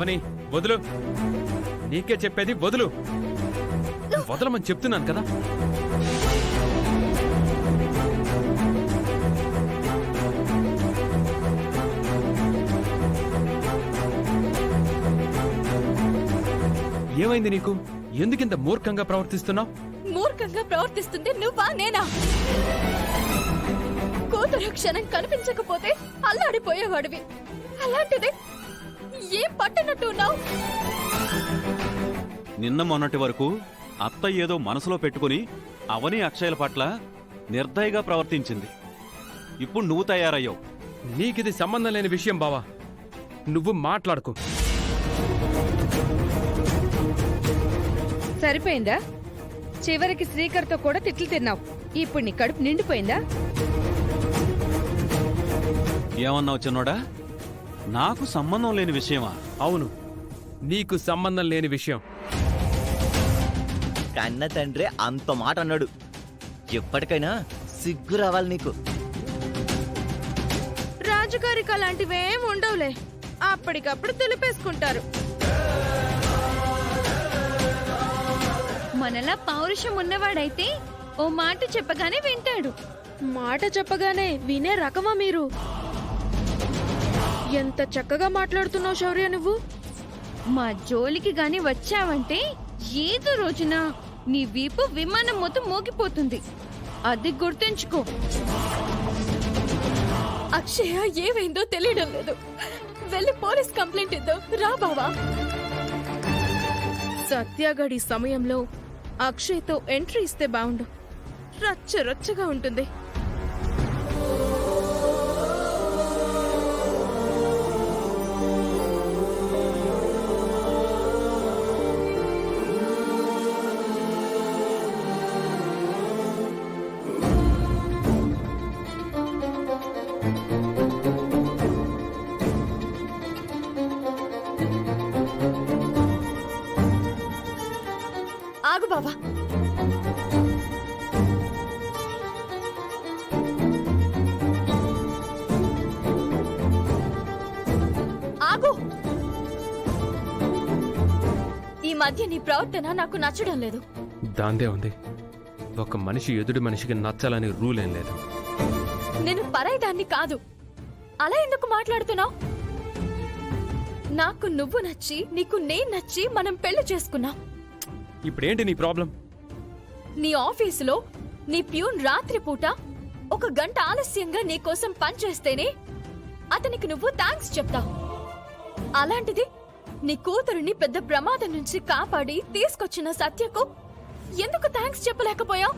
అవని వదులు, నీకే చెప్పేది వదులు. వదలమని చెప్తున్నాను కదా. ఏమైంది నీకు? ఎందుకింత మూర్ఖంగా ప్రవర్తిస్తున్నావు? మూర్ఖంగా ప్రవర్తిస్తుంది నువ్వా నేనా? కూతురు క్షణం కనిపించకపోతే అల్లాడిపోయేవాడివి. అలాంటిది ఏం పట్టినట్టు ఉన్నావు? నిన్న మొన్నటి వరకు అత్త ఏదో మనసులో పెట్టుకుని అవని అక్షయల పట్ల నిర్దయగా ప్రవర్తించింది. ఇప్పుడు నువ్వు తయారయ్యావు. నీకిది సంబంధం లేని విషయం బావా. నువ్వు మాట్లాడుకో. సరిపోయిందా? చివరికి శ్రీకర్తో కూడా తిట్లు తిన్నావు. ఇప్పుడు నీ కడుపు నిండిపోయిందా? ఏమన్నావు చిన్నోడా? నాకు సంబంధం లేని విషయమా? అవును, నీకు సంబంధం లేని విషయం. కన్న తండ్రి అంత మాట అన్నాడు. ఎప్పటికైనా సిగ్గు రావాలి నీకు. రాజుగారికి అలాంటివేం ఉండవులే, అప్పటికప్పుడు తెలిపేసుకుంటారు. మనలా పౌరుషం ఉన్నవాడైతే ఓ మాట చెప్పగానే వింటాడు. మాట చెప్పగానే వినే రకమా మీరు? ఎంత చక్కగా మాట్లాడుతున్నావు శౌర్య నువ్వు. మా జోలికి గాని వచ్చావంటే ఏదో రోజున నీ వీపు విమానం మొత్తం మోగిపోతుంది. అది గుర్తుంచుకో. అక్షయ ఏమైందో తెలియడం లేదు. వెళ్ళి పోలీస్ కంప్లైంట్ ఇద్దాం రా బావా. సత్యాగడి సమయంలో అక్షయ్తో ఎంట్రీ ఇస్తే బావుండు. రచ్చ రచ్చగా ఉంటుంది. ఆగు బావా. ఆగు. ఈ మధ్య నీ ప్రవర్తన నాకు నచ్చడం లేదు. దాందే ఉంది. ఒక మనిషి ఎదుటి మనిషికి నచ్చాలని రూల్ ఏం లేదు. నేను పరాయిదాన్ని కాదు. అలా ఎందుకు మాట్లాడుతున్నావు? నాకు నువ్వు నచ్చి నీకు నేను నచ్చి మనం పెళ్లి చేసుకున్నాం. ఇప్పుడేంటి నీ ప్రాబ్లం? నీ ఆఫీసులో నీ ప్యూన్ రాత్రిపూట 1 గంట ఆలస్యంగా నీ కోసం పనిచేస్తేనే అతనికి నువ్వు థాంక్స్ చెప్తావు. అలాంటిది నీ కూతురుని పెద్ద ప్రమాదం నుంచి కాపాడి తీసుకొచ్చిన సత్యకు ఎందుకు థాంక్స్ చెప్పలేకపోయావు?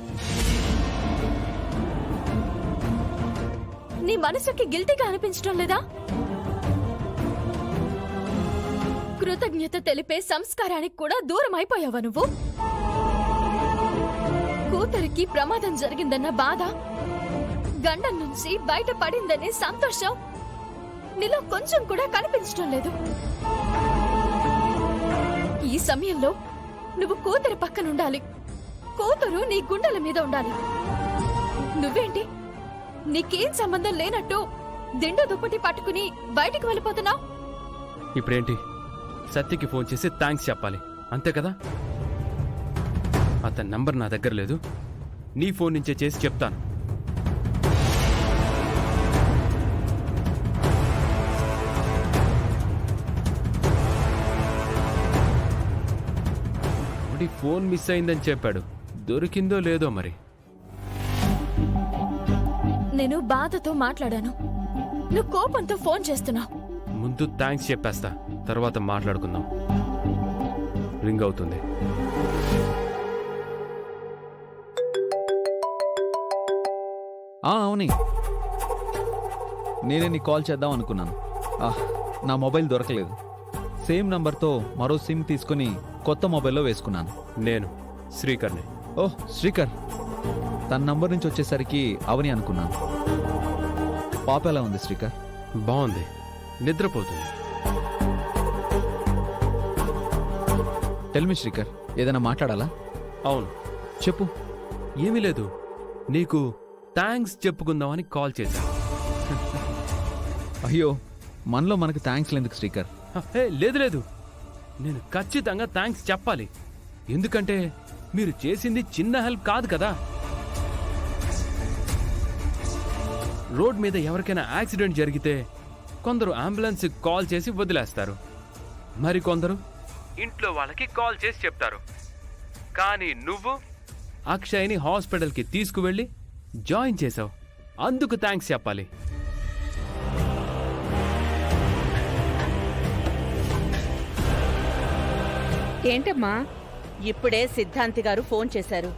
నీ మనసుకి గిల్టీగా అనిపించడం లేదా? కృతజ్ఞత తెలిపే సంస్కారానికి కూడా దూరం అయిపోయావా నువ్వు? కూతురికి ప్రమాదం జరిగిందన్న బాధ, గండం నుంచి బయటపడిందనే సంతోషం నీలో కొంచెం కూడా కనిపించడం లేదు. ఈ సమయంలో నువ్వు కూతురి పక్కనుండాలి. కూతురు నీ గుండెల మీద ఉండాలి. నువ్వేంటి నీకేం సంబంధం లేనట్టు దిండు దుప్పటి పట్టుకుని బయటికి వెళ్ళిపోతున్నావు? ఇప్పుడేంటి? సత్యకి ఫోన్ చేసి థాంక్స్ చెప్పాలి, అంతే కదా? అతని నంబర్ నా దగ్గర లేదు. నీ ఫోన్ నుంచే చేసి చెప్తాను. ఫోన్ మిస్ అయిందని చెప్పాడు. దొరికిందో లేదో మరి. నేను బాధతో మాట్లాడాను, నువ్వు కోపంతో ఫోన్ చేస్తున్నావు. ముందు థాంక్స్ చెప్పేస్తా, తర్వాత మాట్లాడుకుందాం. రింగ్ అవుతుంది. అవుని, నేనే నీకు కాల్ చేద్దాం అనుకున్నాను. నా మొబైల్ దొరకలేదు. సేమ్ నంబర్తో మరో సిమ్ తీసుకుని కొత్త మొబైల్లో వేసుకున్నాను. నేను శ్రీకర్ని. ఓహ్ శ్రీకర్, తన నంబర్ నుంచి వచ్చేసరికి అవని అనుకున్నాను. పాప ఎలా ఉంది శ్రీకర్? బాగుంది, నిద్రపోతుంది. టెల్ మీ శ్రీకర్, ఏదైనా మాట్లాడాలా? అవును చెప్పు. ఏమీ లేదు, నీకు థాంక్స్ చెప్పుకుందామని కాల్ చేశాను. అయ్యో, మనలో మనకు థ్యాంక్స్ ఎందుకు శ్రీకర్? హే, లేదు లేదు, నేను ఖచ్చితంగా థ్యాంక్స్ చెప్పాలి. ఎందుకంటే మీరు చేసింది చిన్న హెల్ప్ కాదు కదా. రోడ్ మీద ఎవరికైనా యాక్సిడెంట్ జరిగితే కొందరు అంబులెన్స్ కాల్ చేసి వదిలేస్తారు, మరికొందరు ఇంట్లో వాళ్ళకి కాల్ చేసి చెప్తారు. కానీ నువ్వు అక్షయ్ని హాస్పిటల్కి తీసుకువెళ్ళి జాయిన్ చేసావు, అందుకు థ్యాంక్స్ చెప్పాలి. ఏంటమ్మా? ఇప్పుడే సిద్ధాంతి గారు ఫోన్ చేశారు.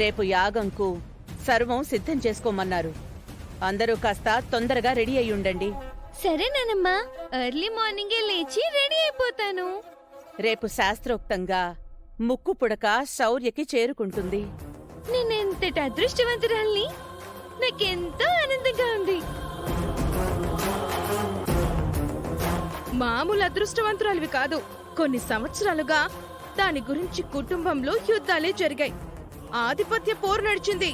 రేపు యాగంకు సర్వం సిద్ధం చేసుకోమన్నారు. అందరూ కాస్త తొందరగా రెడీ అయి ఉండండి. సరేనానమ్మా, ఎర్లీ మార్నింగే లేచి రెడీ అయిపోతాను. రేపు శాస్త్రోక్తంగా ముక్కు పుడక శౌర్యకి చేరుకుంటుంది. నేనెంతటి అదృష్టవంతురాల్ని, నాకెంతో ఆనందంగా ఉంది. మామూలు అదృష్టవంతురాలివి కాదు. కొన్ని సంవత్సరాలుగా దాని గురించి కుటుంబంలో యుద్ధాలే జరిగాయి. ఆధిపత్య పోరు నడిచింది.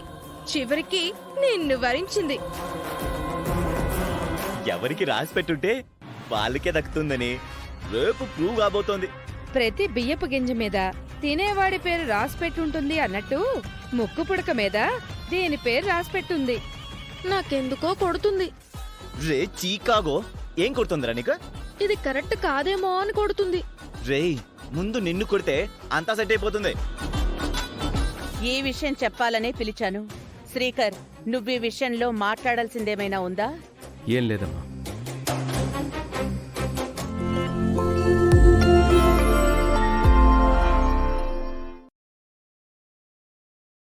చివరికి నిన్ను వరించింది. ఎవరికి రాసి పెట్టుంటే వాళ్ళకే దక్కుతుందని రేపు ప్రూవ్ కాబోతోంది. ప్రతి బియ్యపు గింజ మీద తినేవాడి పేరు రాసిపెట్టుంటుంది అన్నట్టు ముక్కు పుడక మీద దేని పేరు రాసిపెట్టుంది. నాకెందుకో కొడుతుంది. రే చీకాగో, ఏం కొడుతుందిరా నీకు? ఇది కరెక్ట్ కాదేమో అని కొడుతుంది. రేయ్, ముందు నిన్ను కొడితే అంతా సెట్ అయిపోతుంది. ఈ విషయం చెప్పాలనే పిలిచాను. శ్రీకర్, నువ్వీ విషయంలో మాట్లాడాల్సిందేమైనా ఉందా? ఏం లేదమ్మా,